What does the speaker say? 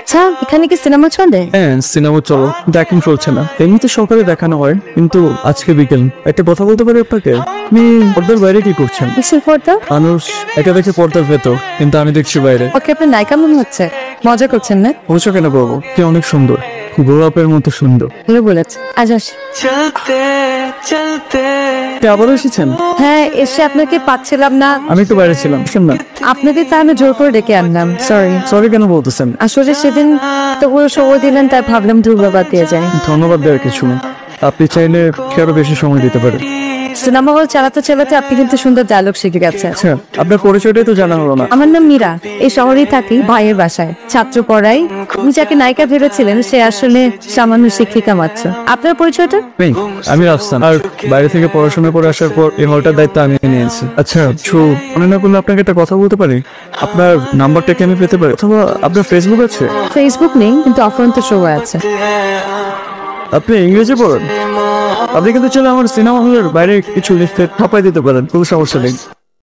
আচ্ছা, এখানে কি সিনেমা চলে? হ্যাঁ, সিনেমা চলো, এখন চলছে না। এমনিতে সকালে দেখানো হয়, কিন্তু আজকে বিকেল। একটা কথা বলতে পারি আপনাকে? আপনি পর্দার বাইরে কি করছেন? কিসের পর্দা? মানুষ একা দেখে পর্দার ভেতর, কিন্তু আমি দেখছি বাইরে। ওকে, আপনার নায়িকা মনে হচ্ছে। মজা করছেন না? অবশ্য কেন করবো? কে অনেক সুন্দর, গোলাপের মতো সুন্দর। ভালো বলেছে। আজ আসি। আবারও এসেছেন? হ্যাঁ, এসে আপনাকে পাচ্ছিলাম না। আমি একটু বাইরে ছিলাম, শুন না। আপনাকে তা আমি জোর করে ডেকে আনলাম। সরি। সরি কেন বলতেছেন? আসলে সেদিন তো পুরো সময় দিলেন, তাই ভাবলাম ধন্যবাদ দিয়ে যাই। ধন্যবাদ দেওয়ার কিছু না, আপনি চাইলে আরো বেশি সময় দিতে পারেন। সিনেমা হল চালাতে চালাতে আপনি কিন্তু সুন্দর ডায়লগ শিখে গেছেন। আচ্ছা, আপনার পরিচয়টাই তো জানা হলো না। আমার নাম মীরা, এই শহরেই থাকি, ভাইয়ের বাসায় ছাত্র পড়াই। আপনি যাকে নায়িকা ভেবেছিলেন সে আসলে সামান্য শিক্ষিকা মাত্র। আপনার পরিচয়টা? আমি রাফসান, আর বাইরে থেকে পড়াশোনা করে আসার পর এই হলটার দায়িত্ব আমি নিয়েছি। আচ্ছা, মনে না করলে আপনাকে একটা কথা বলতে পারি? আপনার নাম্বারটা কি আমি পেতে পারি? অথবা আপনার ফেসবুক আছে? ফেসবুক নেই, কিন্তু অফরন্ত শো আছে। আপনি ইংরেজি পড়েন? আপনি কিন্তু চাইলে আমার সিনেমা হলের বাইরে কিছু লিখতে ছাপাই দিতে পারেন, কোনো সমস্যা নেই।